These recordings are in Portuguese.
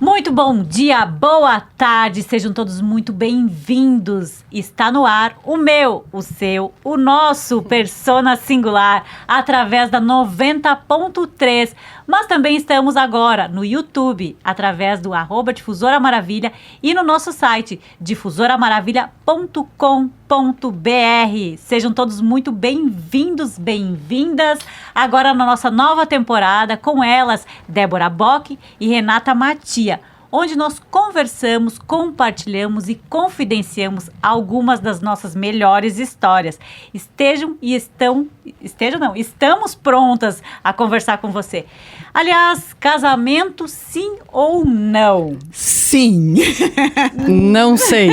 Muito bom dia, boa tarde, sejam todos muito bem-vindos. Está no ar o meu, o seu, o nosso Persona Singular, através da 90.3, mas também estamos agora no YouTube, através do @Difusora Maravilha e no nosso site, difusoramaravilha.com.br. Sejam todos muito bem-vindos, bem-vindas, agora na nossa nova temporada, com elas, Débora Bock e Renata Matia, onde nós conversamos, compartilhamos e confidenciamos algumas das nossas melhores histórias. Estamos prontas a conversar com você. Aliás, casamento sim ou não? Sim. Não sei.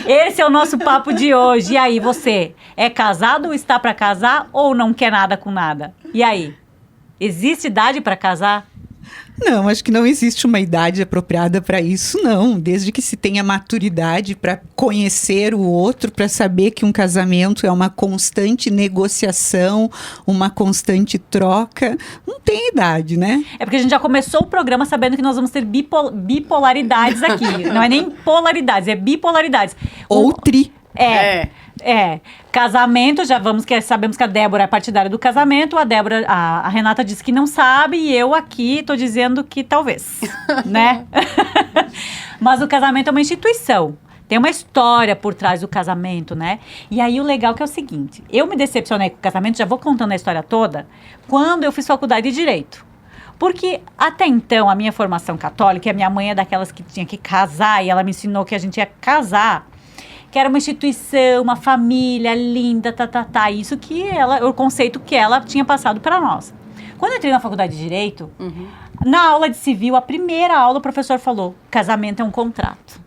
Esse é o nosso papo de hoje. E aí, você é casado ou está para casar ou não quer nada com nada? E aí? Existe idade para casar? Não, acho que não existe uma idade apropriada para isso, não. Desde que se tenha maturidade para conhecer o outro, para saber que um casamento é uma constante negociação, uma constante troca, não tem idade, né? É porque a gente já começou o programa sabendo que nós vamos ter bipolaridades aqui. Não é nem polaridades, é bipolaridades. Ou tri. Casamento, sabemos que a Débora é partidária do casamento, a Renata disse que não sabe e eu aqui tô dizendo que talvez, né? Mas o casamento é uma instituição, tem uma história por trás do casamento, né? E aí o legal que é o seguinte, eu me decepcionei com o casamento, já vou contando a história toda, quando eu fiz faculdade de Direito. Porque até então, a minha formação católica, a minha mãe é daquelas que tinha que casar e ela me ensinou que a gente ia casar, que era uma instituição, uma família linda, isso que o conceito que ela tinha passado para nós. Quando eu entrei na faculdade de Direito, na aula de civil, a primeira aula, o professor falou, casamento é um contrato.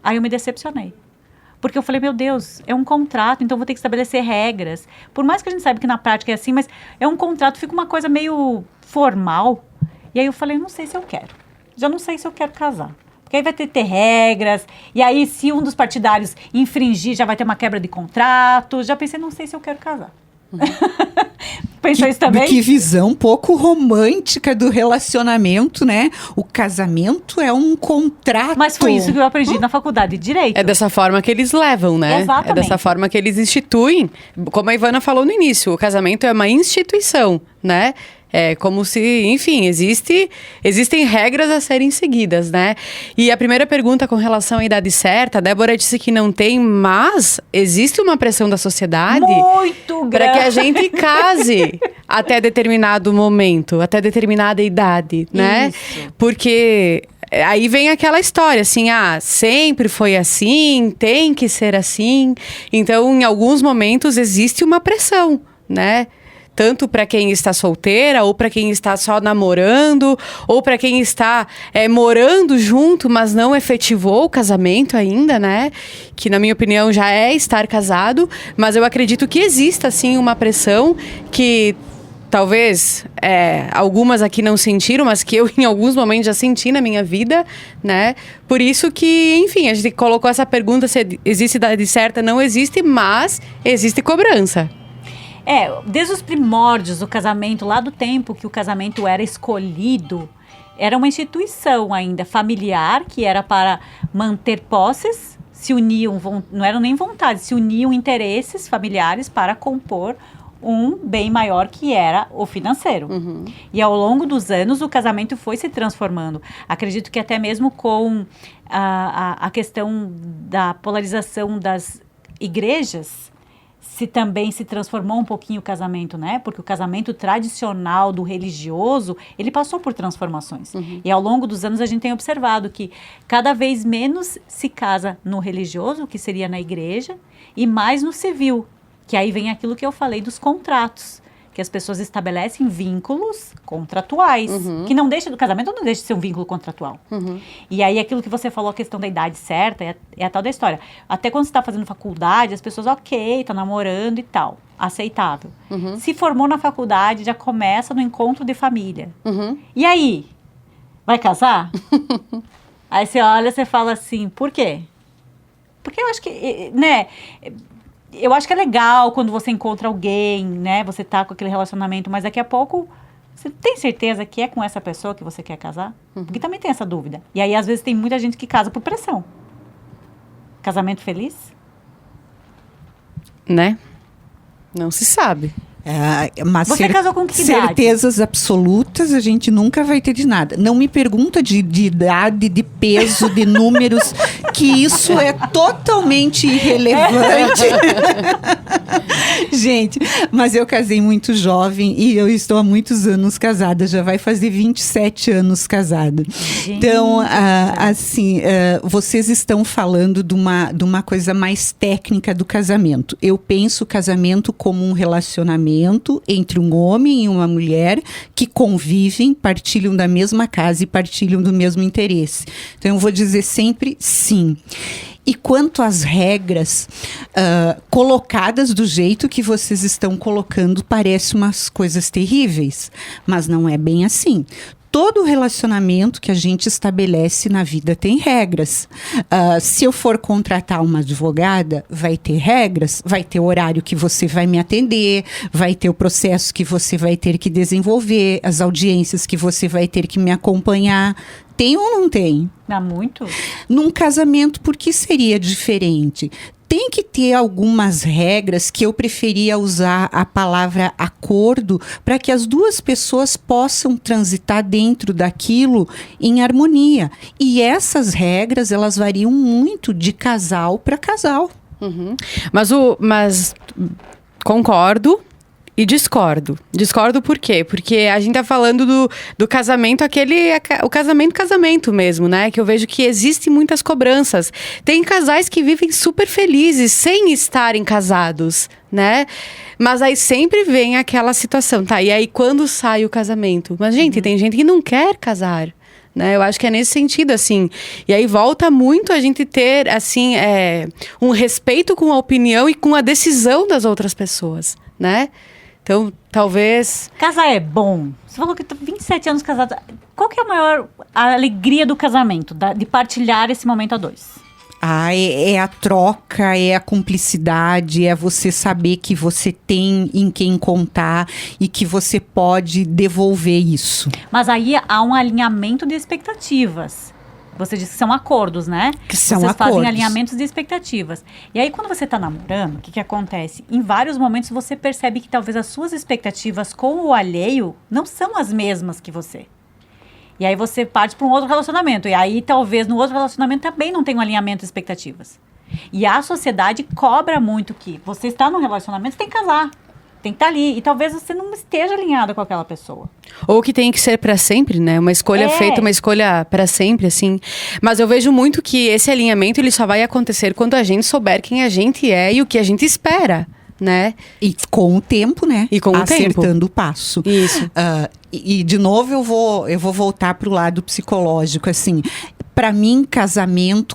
Aí eu me decepcionei. Porque eu falei, meu Deus, é um contrato, então vou ter que estabelecer regras. Por mais que a gente saiba que na prática é assim, mas é um contrato, fica uma coisa meio formal. E aí eu falei, não sei se eu quero. Já não sei se eu quero casar. Porque aí vai ter regras, e aí se um dos partidários infringir, já vai ter uma quebra de contrato. Já pensei, não sei se eu quero casar. Pensou isso também? Que visão pouco romântica do relacionamento, né? O casamento é um contrato. Mas foi isso que eu aprendi na faculdade de Direito. É dessa forma que eles levam, né? Exatamente. É dessa forma que eles instituem. Como a Ivana falou no início, o casamento é uma instituição, né? É como se, enfim, existem regras a serem seguidas, né? E a primeira pergunta com relação à idade certa, a Débora disse que não tem, mas existe uma pressão da sociedade muito grande para que a gente case até determinado momento, até determinada idade, né? Isso. Porque aí vem aquela história, assim, sempre foi assim, tem que ser assim. Então, em alguns momentos, existe uma pressão, né? Tanto para quem está solteira, ou para quem está só namorando, ou para quem está morando junto, mas não efetivou o casamento ainda, né? Que, na minha opinião, já é estar casado. Mas eu acredito que exista, sim, uma pressão que talvez algumas aqui não sentiram, mas que eu, em alguns momentos, já senti na minha vida, né? Por isso que, enfim, a gente colocou essa pergunta se existe idade certa. Não existe, mas existe cobrança. Desde os primórdios do casamento, lá do tempo que o casamento era escolhido, era uma instituição ainda familiar, que era para manter posses, se uniam, não eram nem vontades, se uniam interesses familiares para compor um bem maior que era o financeiro. E ao longo dos anos o casamento foi se transformando. Acredito que até mesmo com a questão da polarização das igrejas, também se transformou um pouquinho o casamento, né? Porque o casamento tradicional do religioso, ele passou por transformações. E ao longo dos anos a gente tem observado que cada vez menos se casa no religioso, que seria na igreja, e mais no civil, que aí vem aquilo que eu falei dos contratos, que as pessoas estabelecem vínculos contratuais, que não deixa do casamento, não deixa de ser um vínculo contratual. E aí aquilo que você falou, a questão da idade certa, é a tal da história. Até quando você está fazendo faculdade, as pessoas, tá namorando e tal, aceitável. Se formou na faculdade, já começa no encontro de família. E aí? Vai casar? Aí você olha, você fala assim, por quê? Porque eu acho que, né... Eu acho que é legal quando você encontra alguém, né? Você tá com aquele relacionamento, mas daqui a pouco Você tem certeza que é com essa pessoa que você quer casar? Porque também tem essa dúvida. E aí, às vezes, tem muita gente que casa por pressão. Casamento feliz? Né? Não se sabe. Mas Você casou com que idade? certezas absolutas a gente nunca vai ter de nada. Não me pergunta de idade, de peso, de números, que isso é totalmente irrelevante. Gente, mas eu casei muito jovem e eu estou há muitos anos casada, já vai fazer 27 anos casada. Gente. Então, assim, vocês estão falando de uma coisa mais técnica do casamento. Eu penso o casamento como um relacionamento entre um homem e uma mulher que convivem, partilham da mesma casa e partilham do mesmo interesse. Então, eu vou dizer sempre sim. E quanto às regras colocadas do jeito que vocês estão colocando, parece umas coisas terríveis, mas não é bem assim. Todo relacionamento que a gente estabelece na vida tem regras. Se eu for contratar uma advogada, vai ter regras, vai ter o horário que você vai me atender, vai ter o processo que você vai ter que desenvolver, as audiências que você vai ter que me acompanhar. Tem ou não tem? Dá muito? Num casamento, por que seria diferente? Tem que ter algumas regras que eu preferia usar a palavra acordo para que as duas pessoas possam transitar dentro daquilo em harmonia. E essas regras, elas variam muito de casal para casal. Uhum. Mas concordo e discordo. Discordo por quê? Porque a gente tá falando do casamento, o casamento mesmo, né? Que eu vejo que existem muitas cobranças. Tem casais que vivem super felizes sem estarem casados, né? Mas aí sempre vem aquela situação, tá? E aí quando sai o casamento? Mas, gente, tem gente que não quer casar. Né? Eu acho que é nesse sentido, assim. E aí volta muito a gente ter, assim, um respeito com a opinião e com a decisão das outras pessoas, né? Então, talvez... Casar é bom. Você falou que tá 27 anos casado. Qual que é a maior alegria do casamento? De partilhar esse momento a dois? É a troca, é a cumplicidade, é você saber que você tem em quem contar e que você pode devolver isso. Mas aí há um alinhamento de expectativas. Você disse que são acordos, né? Que são Vocês acordos. fazem alinhamentos de expectativas. E aí, quando você está namorando, o que acontece? Em vários momentos você percebe que talvez as suas expectativas com o alheio não são as mesmas que você. E aí você parte para um outro relacionamento. E aí, talvez, no outro relacionamento também não tem um alinhamento de expectativas. E a sociedade cobra muito que você está num relacionamento, você tem que casar. Tem que estar ali. E talvez você não esteja alinhada com aquela pessoa. Ou que tem que ser para sempre, né? Uma escolha feita, uma escolha para sempre, assim. Mas eu vejo muito que esse alinhamento, ele só vai acontecer quando a gente souber quem a gente é e o que a gente espera, né? E com o tempo, né? E com o tempo. Acertando o passo. Isso. E de novo, eu vou voltar para o lado psicológico, assim. Para mim,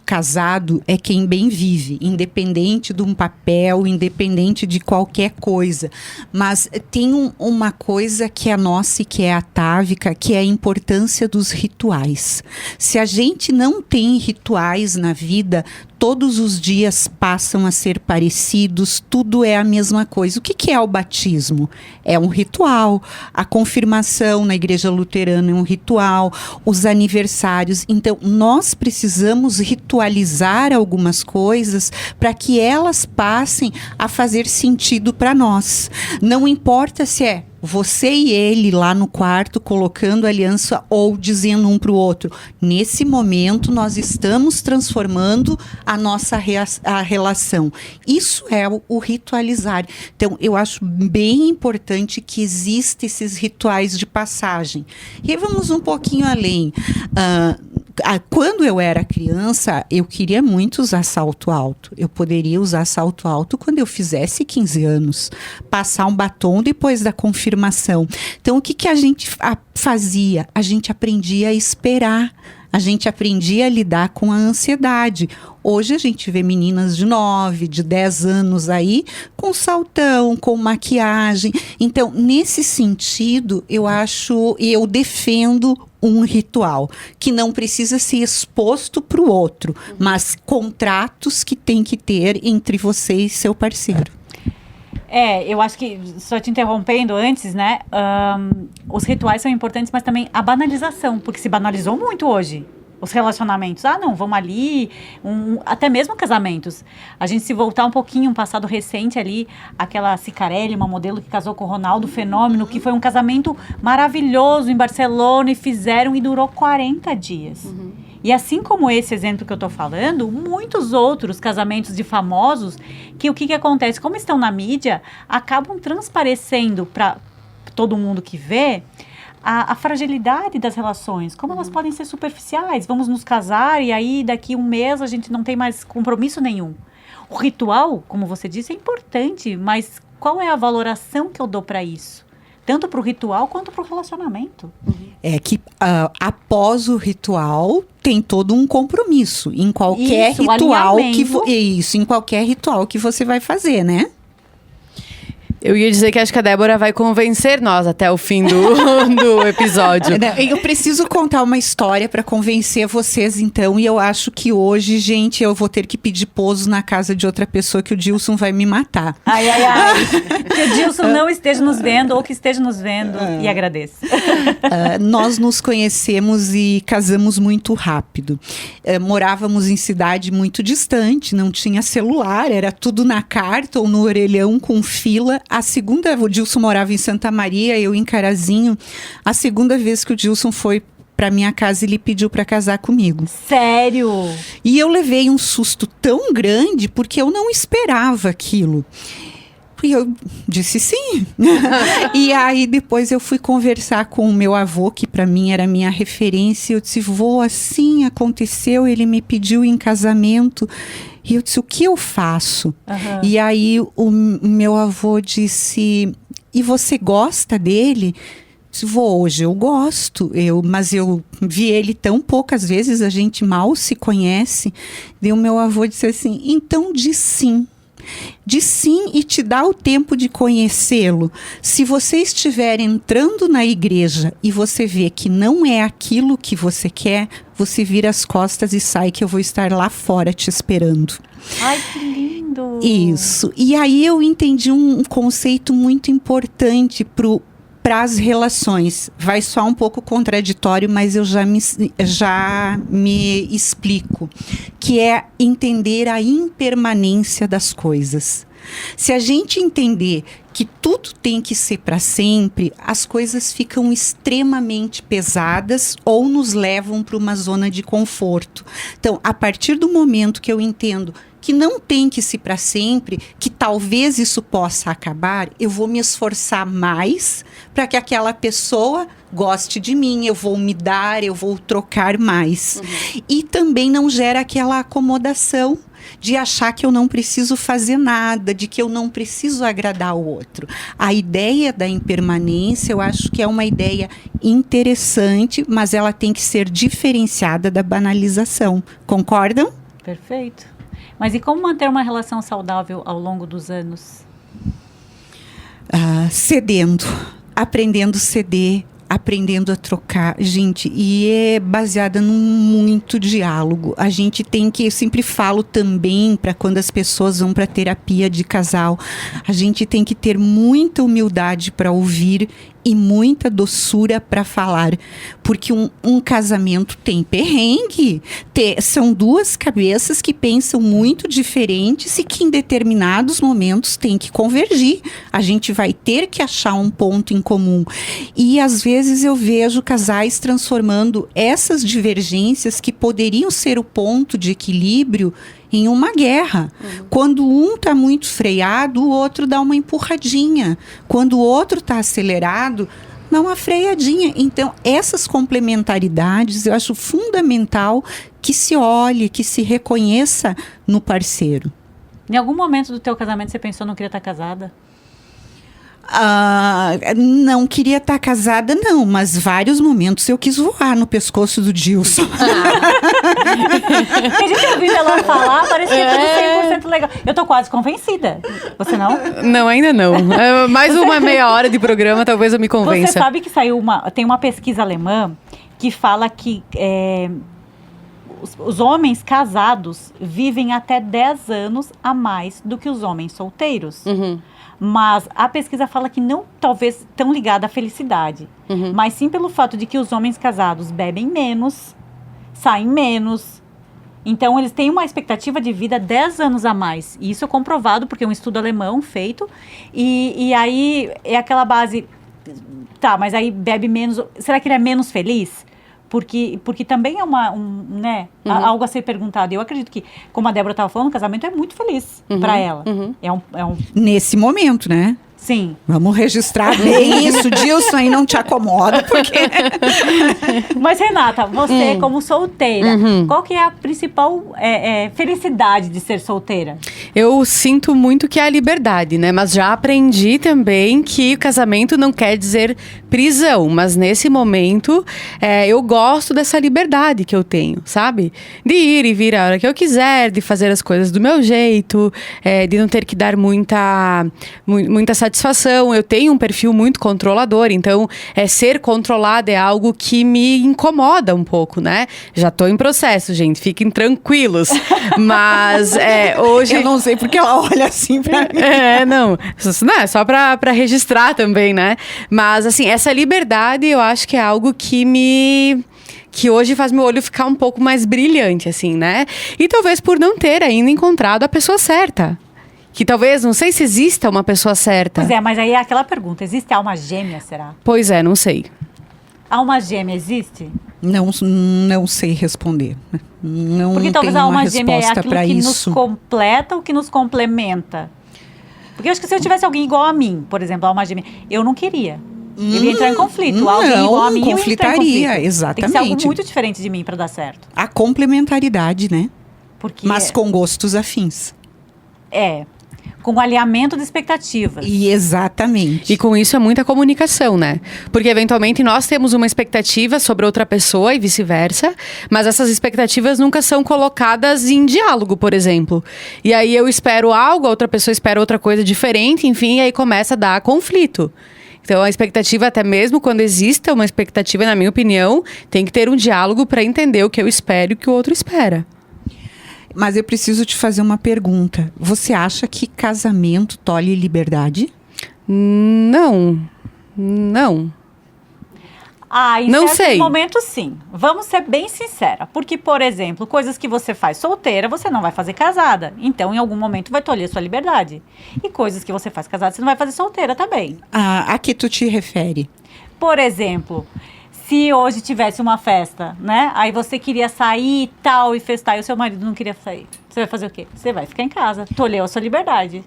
casado é quem bem vive, independente de um papel, independente de qualquer coisa. Mas tem uma coisa que é nossa e que é atávica, que é a importância dos rituais. Se a gente não tem rituais na vida, todos os dias passam a ser parecidos, tudo é a mesma coisa. O que é o batismo? É um ritual. A confirmação na igreja luterana é um ritual. Os aniversários. Então, nós precisamos ritualizar algumas coisas para que elas passem a fazer sentido para nós. Não importa se é você e ele lá no quarto colocando aliança ou dizendo um para o outro. Nesse momento, nós estamos transformando a nossa a relação. Isso é o ritualizar. Então, eu acho bem importante que existam esses rituais de passagem. E aí vamos um pouquinho além. Quando eu era criança, eu queria muito usar salto alto. Eu poderia usar salto alto quando eu fizesse 15 anos. Passar um batom depois da confirmação. Então, o que a gente fazia? A gente aprendia a esperar. A gente aprendia a lidar com a ansiedade. Hoje a gente vê meninas de 9, de 10 anos aí, com saltão, com maquiagem. Então, nesse sentido, eu defendo um ritual, que não precisa ser exposto para o outro, mas contratos que tem que ter entre você e seu parceiro. Eu acho que, só te interrompendo antes, né? Os rituais são importantes, mas também a banalização, porque se banalizou muito hoje. Os relacionamentos. Não, vamos ali. Até mesmo casamentos. A gente se voltar um pouquinho, um passado recente ali, aquela Cicarelli, uma modelo que casou com o Ronaldo Fenômeno, que foi um casamento maravilhoso em Barcelona e durou 40 dias. E assim como esse exemplo que eu tô falando, muitos outros casamentos de famosos, que o que acontece? Como estão na mídia, acabam transparecendo para todo mundo que vê a fragilidade das relações, como elas podem ser superficiais. Vamos nos casar e aí daqui um mês a gente não tem mais compromisso nenhum. O ritual, como você disse, é importante, mas qual é a valoração que eu dou para isso? Tanto para o ritual quanto para o relacionamento. É que após o ritual tem todo um compromisso em qualquer ritual em qualquer ritual que você vai fazer, né? Eu ia dizer que acho que a Débora vai convencer nós até o fim do episódio. Eu preciso contar uma história para convencer vocês, então. E eu acho que hoje, gente, eu vou ter que pedir pouso na casa de outra pessoa, que o Dilson vai me matar. Ai. Que o Dilson não esteja nos vendo ou que esteja nos vendo. E agradeço. Nós nos conhecemos e casamos muito rápido. Morávamos em cidade muito distante, não tinha celular, era tudo na carta ou no orelhão com fila. O Dilson morava em Santa Maria, eu em Carazinho. A segunda vez que o Dilson foi para minha casa, ele pediu para casar comigo. Sério? E eu levei um susto tão grande porque eu não esperava aquilo. E eu disse sim. E aí depois eu fui conversar com o meu avô, que para mim era minha referência. Eu disse, vô, assim aconteceu, ele me pediu em casamento. E eu disse, o que eu faço? E aí o meu avô disse, e você gosta dele? Eu disse, vô, hoje eu gosto, mas eu vi ele tão poucas vezes, a gente mal se conhece. E o meu avô disse assim, então diz sim. Diz sim e te dá o tempo de conhecê-lo. Se você estiver entrando na igreja e você vê que não é aquilo que você quer, você vira as costas e sai, que eu vou estar lá fora te esperando. Ai, que lindo! Isso. E aí eu entendi um conceito muito importante para as relações. Vai soar um pouco contraditório, mas eu já me explico. Que é entender a impermanência das coisas. Se a gente entender que tudo tem que ser para sempre, as coisas ficam extremamente pesadas ou nos levam para uma zona de conforto. Então, a partir do momento que eu entendo que não tem que ser para sempre, que talvez isso possa acabar, eu vou me esforçar mais para que aquela pessoa goste de mim, eu vou me dar, eu vou trocar mais. E também não gera aquela acomodação de achar que eu não preciso fazer nada, de que eu não preciso agradar o outro. A ideia da impermanência, eu acho que é uma ideia interessante, mas ela tem que ser diferenciada da banalização. Concordam? Perfeito. Mas e como manter uma relação saudável ao longo dos anos? Cedendo, aprendendo a ceder, aprendendo a trocar, gente, e é baseada num muito diálogo. A gente tem que, eu sempre falo também, para quando as pessoas vão para terapia de casal, a gente tem que ter muita humildade para ouvir e muita doçura para falar, porque um casamento tem perrengue, são duas cabeças que pensam muito diferentes e que em determinados momentos tem que convergir, a gente vai ter que achar um ponto em comum, e às vezes eu vejo casais transformando essas divergências que poderiam ser o ponto de equilíbrio em uma guerra. Quando um está muito freado, o outro dá uma empurradinha. Quando o outro está acelerado, dá uma freadinha. Então, essas complementaridades, eu acho fundamental que se olhe, que se reconheça no parceiro. Em algum momento do teu casamento, você pensou não queria estar casada? Não queria estar casada, não, mas vários momentos eu quis voar no pescoço do Dilson. A gente ouviu ela falar, parecia tudo 100% legal. Eu tô quase convencida. Você não? Não, ainda não. Mais uma meia hora de programa, talvez eu me convença. Você sabe que tem uma pesquisa alemã que fala que os homens casados vivem até 10 anos a mais do que os homens solteiros. Mas a pesquisa fala que não, talvez, tão ligada à felicidade. Mas sim pelo fato de que os homens casados bebem menos, saem menos. Então, eles têm uma expectativa de vida 10 anos a mais. E isso é comprovado porque é um estudo alemão feito. E aí, é aquela base... Tá, mas aí bebe menos... Será que ele é menos feliz? Porque também é algo a ser perguntado. Eu acredito que, como a Débora estava falando, o casamento é muito feliz para ela. Nesse momento, né? Sim. Vamos registrar bem isso, Dilson, aí não te acomoda, porque... Mas, Renata, você como solteira, qual que é a principal felicidade de ser solteira? Eu sinto muito que é a liberdade, né? Mas já aprendi também que o casamento não quer dizer prisão. Mas nesse momento, eu gosto dessa liberdade que eu tenho, sabe? De ir e vir a hora que eu quiser, de fazer as coisas do meu jeito, de não ter que dar muita satisfação. Eu tenho um perfil muito controlador, então ser controlada é algo que me incomoda um pouco, né? Já tô em processo, gente, fiquem tranquilos. Mas hoje... Eu não sei porque ela olha assim pra mim. Não é só pra registrar também, né? Mas assim, essa liberdade eu acho que é algo que hoje faz meu olho ficar um pouco mais brilhante, assim, né? E talvez por não ter ainda encontrado a pessoa certa. Que talvez, não sei se exista uma pessoa certa. Pois é, mas aí é aquela pergunta, existe alma gêmea, será? Pois é, não sei. Alma gêmea existe? Não sei responder. Não Porque talvez a tenho uma alma gêmea é resposta aquilo para que isso. nos completa ou que nos complementa? Porque eu acho que se eu tivesse alguém igual a mim, por exemplo, a alma gêmea, eu não queria. Eu ia entrar em conflito. Alguém igual a mim, eu ia entrar em conflitaria, conflito. exatamente. Tem que ser algo muito diferente de mim para dar certo. A complementaridade, né? Porque Mas com gostos afins. com o alinhamento de expectativas. E exatamente. E com isso é muita comunicação, né? Porque eventualmente nós temos uma expectativa sobre outra pessoa e vice-versa, mas essas expectativas nunca são colocadas em diálogo, por exemplo. E aí eu espero algo, a outra pessoa espera outra coisa diferente, enfim, e aí começa a dar conflito. Então, a expectativa, até mesmo quando exista uma expectativa, na minha opinião, tem que ter um diálogo para entender o que eu espero e o que o outro espera. Mas eu preciso te fazer uma pergunta. Você acha que casamento tolhe liberdade? Não. Em Não certos sei. momentos, sim. Vamos ser bem sincera. Porque, por exemplo, coisas que você faz solteira, você não vai fazer casada. Então, em algum momento, vai tolher sua liberdade. E coisas que você faz casada, você não vai fazer solteira também. A que tu te refere? Por exemplo, se hoje tivesse uma festa, né? Aí você queria sair e tal, e festar, e o seu marido não queria sair. Você vai fazer o quê? Você vai ficar em casa. Tolheu a sua liberdade.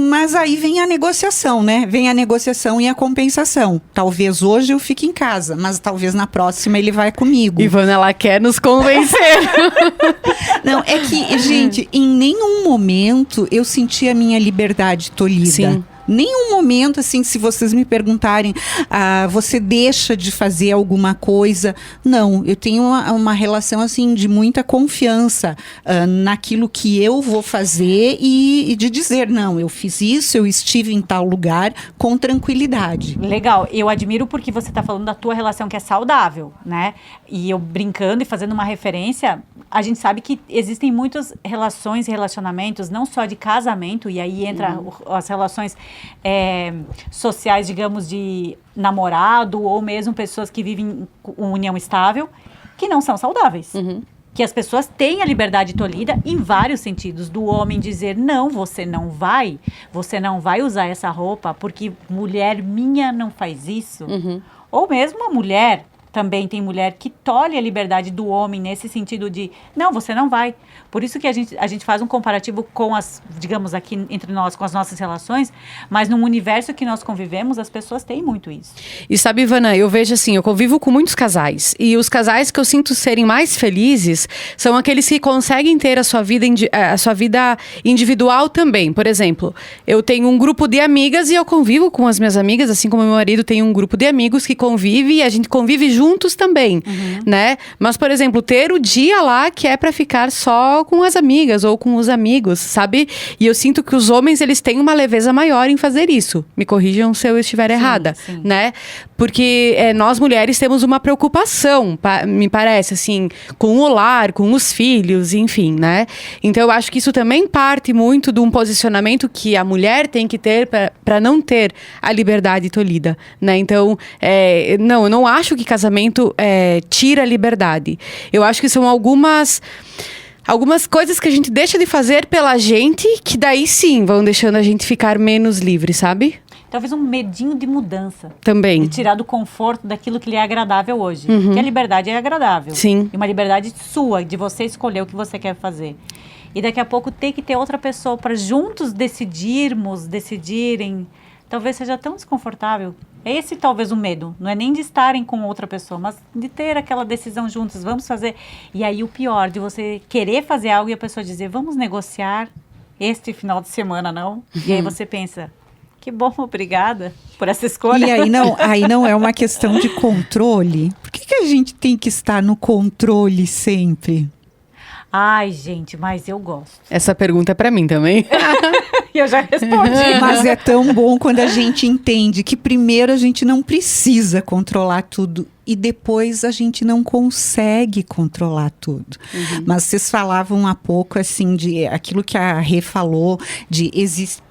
Mas aí vem a negociação, né? Vem a negociação e a compensação. Talvez hoje eu fique em casa, mas talvez na próxima ele vai comigo. Ivana, ela quer nos convencer. Não, é que, gente, em nenhum momento eu senti a minha liberdade tolhida. Sim. Nenhum momento, assim, se vocês me perguntarem, você deixa de fazer alguma coisa? Não, eu tenho uma relação, assim, de muita confiança naquilo que eu vou fazer e de dizer, não, eu fiz isso, eu estive em tal lugar com tranquilidade. Legal, eu admiro porque você está falando da tua relação que é saudável, né? E eu brincando e fazendo uma referência, a gente sabe que existem muitas relações e relacionamentos, não só de casamento, e aí entra as relações sociais, digamos, de namorado, ou mesmo pessoas que vivem uma união estável, que não são saudáveis. Que as pessoas têm a liberdade tolhida em vários sentidos. Do homem dizer, não, você não vai usar essa roupa porque mulher minha não faz isso. Ou mesmo a mulher, também tem mulher que tolhe a liberdade do homem nesse sentido de, não, você não vai. Por isso que a gente faz um comparativo com as, digamos, aqui entre nós, com as nossas relações, mas num universo que nós convivemos, as pessoas têm muito isso. E sabe, Ivana, eu vejo assim, eu convivo com muitos casais. E os casais que eu sinto serem mais felizes são aqueles que conseguem ter a sua vida individual também. Por exemplo, eu tenho um grupo de amigas e eu convivo com as minhas amigas, assim como meu marido tem um grupo de amigos que convive e a gente convive junto juntos também, né? Mas, por exemplo, ter o dia lá que é pra ficar só com as amigas ou com os amigos, sabe? E eu sinto que os homens, eles têm uma leveza maior em fazer isso. Me corrijam se eu estiver errada, né? Porque nós mulheres temos uma preocupação, me parece, assim, com o lar, com os filhos, enfim, né? Então, eu acho que isso também parte muito de um posicionamento que a mulher tem que ter para não ter a liberdade tolhida, né? Então, não, eu não acho que casamento tira a liberdade. Eu acho que são algumas coisas que a gente deixa de fazer pela gente, que daí sim vão deixando a gente ficar menos livre, sabe? Talvez um medinho de mudança. Também. De tirar do conforto daquilo que lhe é agradável hoje. Porque a liberdade é agradável. Sim. E uma liberdade sua, de você escolher o que você quer fazer. E daqui a pouco ter que ter outra pessoa para juntos decidirem. Talvez seja tão desconfortável. Esse talvez o medo. Não é nem de estarem com outra pessoa, mas de ter aquela decisão juntos. Vamos fazer. E aí o pior, de você querer fazer algo e a pessoa dizer, vamos negociar este final de semana, não? E aí você pensa... Que bom, obrigada por essa escolha. E aí não é uma questão de controle? Por que a gente tem que estar no controle sempre? Ai, gente, mas eu gosto. Essa pergunta é pra mim também. E eu já respondi. Mas é tão bom quando a gente entende que primeiro a gente não precisa controlar tudo e depois a gente não consegue controlar tudo. Mas vocês falavam há pouco assim de aquilo que a Rê falou de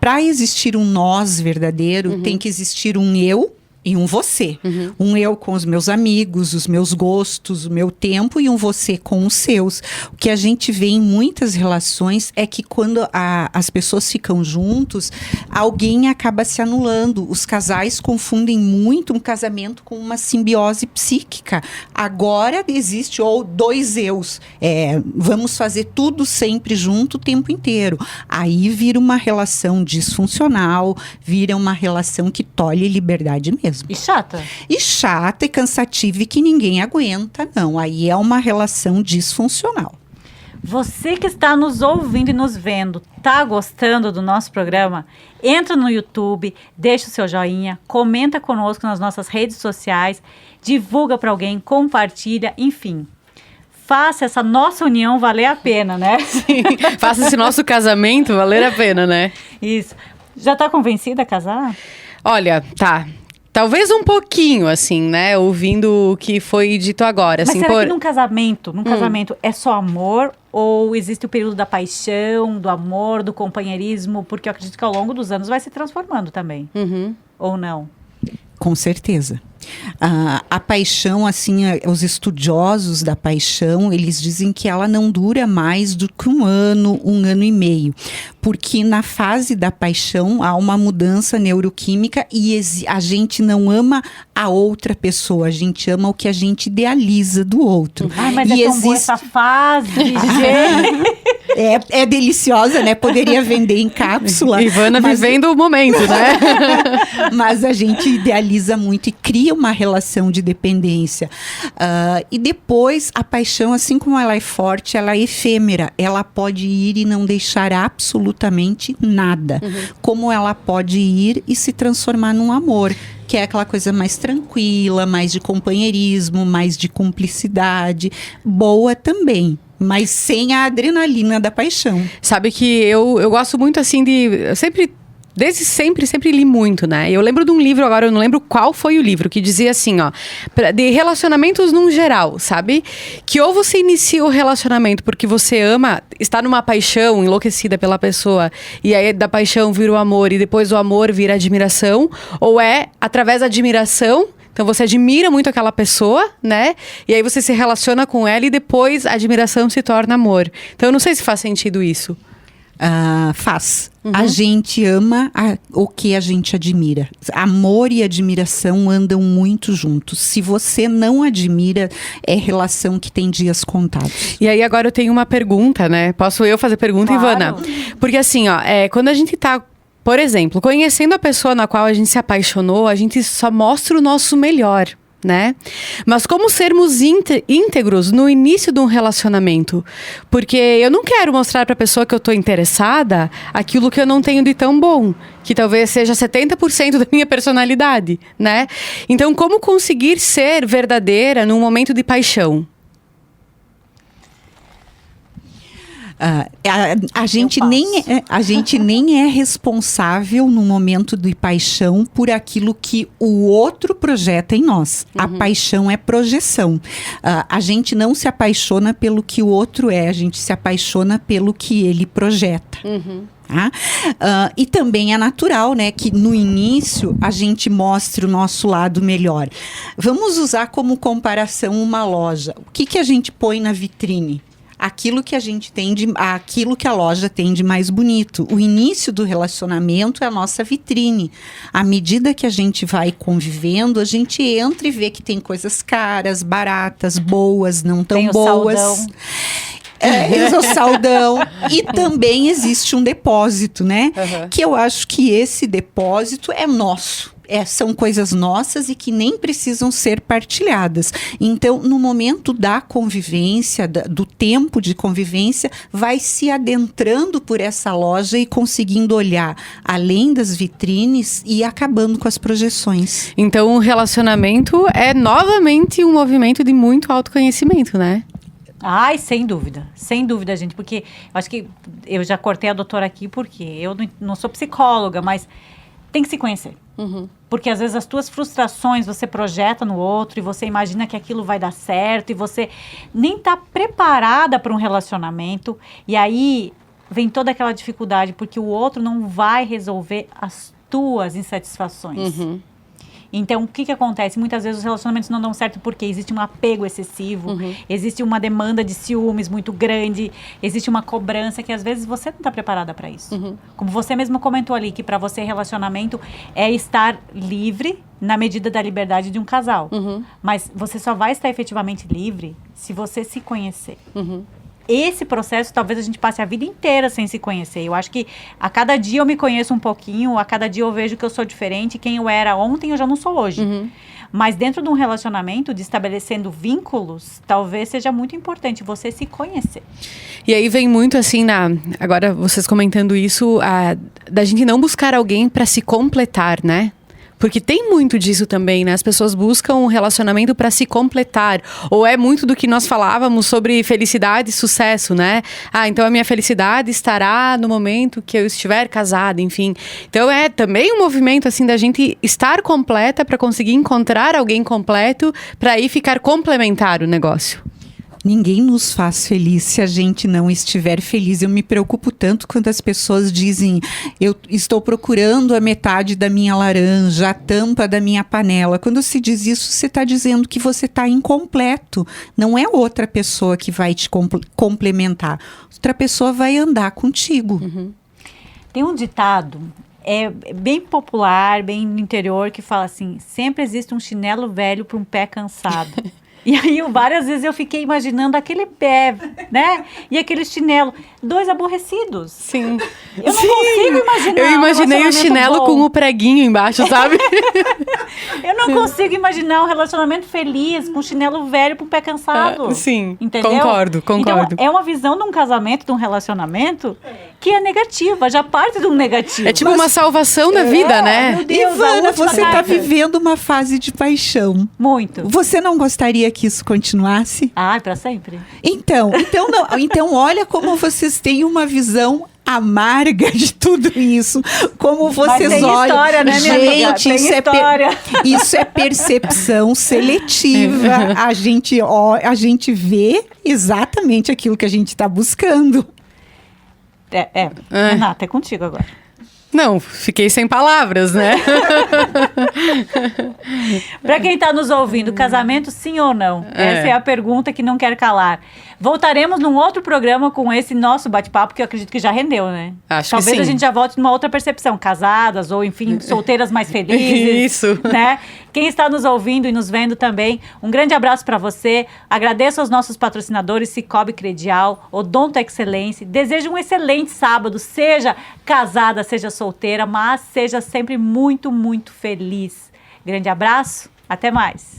para existir um nós verdadeiro tem que existir um eu e um você. Um eu com os meus amigos, os meus gostos, o meu tempo e um você com os seus. O que a gente vê em muitas relações é que quando as pessoas ficam juntos, alguém acaba se anulando. Os casais confundem muito um casamento com uma simbiose psíquica. Agora existe dois eus. Vamos fazer tudo sempre junto o tempo inteiro. Aí vira uma relação disfuncional, vira uma relação que tolhe liberdade mesmo. E chata. E chata e cansativa e que ninguém aguenta, não. Aí é uma relação disfuncional. Você que está nos ouvindo e nos vendo, tá gostando do nosso programa? Entra no YouTube, deixa o seu joinha, comenta conosco nas nossas redes sociais, divulga para alguém, compartilha, enfim. Faça essa nossa união valer a pena, né? Sim, faça esse nosso casamento valer a pena, né? Isso. Já tá convencida a casar? Olha, tá. Talvez um pouquinho, assim, né? Ouvindo o que foi dito agora. Mas assim, será que num casamento é só amor? Ou existe o período da paixão, do amor, do companheirismo? Porque eu acredito que ao longo dos anos vai se transformando também. Ou não? Com certeza. A paixão, assim, os estudiosos da paixão, eles dizem que ela não dura mais do que um ano e meio. Porque na fase da paixão há uma mudança neuroquímica e a gente não ama a outra pessoa, a gente ama o que a gente idealiza do outro. Ai, mas é tão boa essa fase, gente. É deliciosa, né? Poderia vender em cápsula. Ivana vivendo o momento, né? Mas a gente idealiza muito e cria uma relação de dependência. E depois, a paixão, assim como ela é forte, ela é efêmera. Ela pode ir e não deixar absolutamente nada. Como ela pode ir e se transformar num amor. Que é aquela coisa mais tranquila, mais de companheirismo, mais de cumplicidade. Boa também. Mas sem a adrenalina da paixão. Sabe que eu gosto muito, assim, desde sempre li muito, né? Eu lembro de um livro, agora eu não lembro qual foi o livro, que dizia assim, ó, de relacionamentos num geral, sabe? Que ou você inicia o relacionamento porque você ama, está numa paixão enlouquecida pela pessoa, e aí da paixão vira o amor, e depois o amor vira admiração, ou é através da admiração. Então, você admira muito aquela pessoa, né? E aí você se relaciona com ela e depois a admiração se torna amor. Então, eu não sei se faz sentido isso. Faz. A gente ama o que a gente admira. Amor e admiração andam muito juntos. Se você não admira, é relação que tem dias contados. E aí, agora eu tenho uma pergunta, né? Posso eu fazer pergunta, Claro. Ivana? Porque assim, ó, quando a gente tá... Por exemplo, conhecendo a pessoa na qual a gente se apaixonou, a gente só mostra o nosso melhor, né? Mas como sermos íntegros no início de um relacionamento? Porque eu não quero mostrar para a pessoa que eu estou interessada aquilo que eu não tenho de tão bom, que talvez seja 70% da minha personalidade, né? Então, como conseguir ser verdadeira num momento de paixão? A gente nem é responsável no momento de paixão por aquilo que o outro projeta em nós. A paixão é projeção. A gente não se apaixona pelo que o outro é, a gente se apaixona pelo que ele projeta. Tá? E também é natural, né, que no início a gente mostre o nosso lado melhor. Vamos usar como comparação uma loja. O que a gente põe na vitrine? Aquilo que a gente tem aquilo que a loja tem de mais bonito. O início do relacionamento é a nossa vitrine. À medida que a gente vai convivendo, a gente entra e vê que tem coisas caras, baratas, boas, não tão boas. O saldão. E também existe um depósito, né? Que eu acho que esse depósito é nosso. São coisas nossas e que nem precisam ser partilhadas. Então, no momento da convivência, do tempo de convivência, vai se adentrando por essa loja e conseguindo olhar além das vitrines e acabando com as projeções. Então, o relacionamento é novamente um movimento de muito autoconhecimento, né? Ai, sem dúvida, gente, porque eu acho que eu já cortei a doutora aqui porque eu não sou psicóloga, mas tem que se conhecer. Porque às vezes as tuas frustrações você projeta no outro e você imagina que aquilo vai dar certo e você nem tá preparada para um relacionamento e aí vem toda aquela dificuldade porque o outro não vai resolver as tuas insatisfações. Então, o que acontece? Muitas vezes os relacionamentos não dão certo porque existe um apego excessivo, existe uma demanda de ciúmes muito grande, existe uma cobrança que às vezes você não está preparada para isso. Como você mesmo comentou ali, que para você relacionamento é estar livre na medida da liberdade de um casal. Mas você só vai estar efetivamente livre se você se conhecer. Esse processo, talvez a gente passe a vida inteira sem se conhecer. Eu acho que a cada dia eu me conheço um pouquinho, a cada dia eu vejo que eu sou diferente. Quem eu era ontem, eu já não sou hoje. Mas dentro de um relacionamento, de estabelecendo vínculos, talvez seja muito importante você se conhecer. E aí vem muito assim, agora vocês comentando isso, da gente não buscar alguém para se completar, né? Porque tem muito disso também, né? As pessoas buscam um relacionamento para se completar. Ou é muito do que nós falávamos sobre felicidade e sucesso, né? Então a minha felicidade estará no momento que eu estiver casada, enfim. Então é também um movimento, assim, da gente estar completa para conseguir encontrar alguém completo para aí ficar complementar o negócio. Ninguém nos faz feliz se a gente não estiver feliz. Eu me preocupo tanto quando as pessoas dizem eu estou procurando a metade da minha laranja, a tampa da minha panela. Quando se diz isso, você está dizendo que você está incompleto. Não é outra pessoa que vai te complementar. Outra pessoa vai andar contigo. Tem um ditado, bem popular, bem no interior, que fala assim, sempre existe um chinelo velho para um pé cansado. E aí, várias vezes eu fiquei imaginando aquele pé, né? E aquele chinelo. Dois aborrecidos. Sim. Eu não consigo imaginar. Eu imaginei o chinelo com o preguinho embaixo, sabe? Eu não consigo imaginar um relacionamento feliz com um chinelo velho para um pé cansado. Sim, entendeu? concordo. Então, é uma visão de um casamento, de um relacionamento, que é negativa, já parte de um negativo. É tipo uma salvação da vida, né? Meu Deus, Ivana, você está vivendo uma fase de paixão. Muito. Você não gostaria que isso continuasse? Para sempre. Então olha como vocês têm uma visão amarga de tudo isso. Como vocês tem olham. História, né, minha amiga? Tem Isso é percepção seletiva. A gente vê exatamente aquilo que a gente está buscando. Renata, é contigo agora. Não, fiquei sem palavras, né? Para quem está nos ouvindo, casamento sim ou não? Essa é a pergunta que não quer calar. Voltaremos num outro programa com esse nosso bate-papo, que eu acredito que já rendeu, né? Acho Talvez que sim. A gente já volte numa outra percepção. Casadas ou, enfim, solteiras mais felizes. Isso. Né? Quem está nos ouvindo e nos vendo também, um grande abraço para você. Agradeço aos nossos patrocinadores, Cicobi Credial, Odonto Excelência. Desejo um excelente sábado. Seja casada, seja solteira, mas seja sempre muito, muito feliz. Grande abraço. Até mais.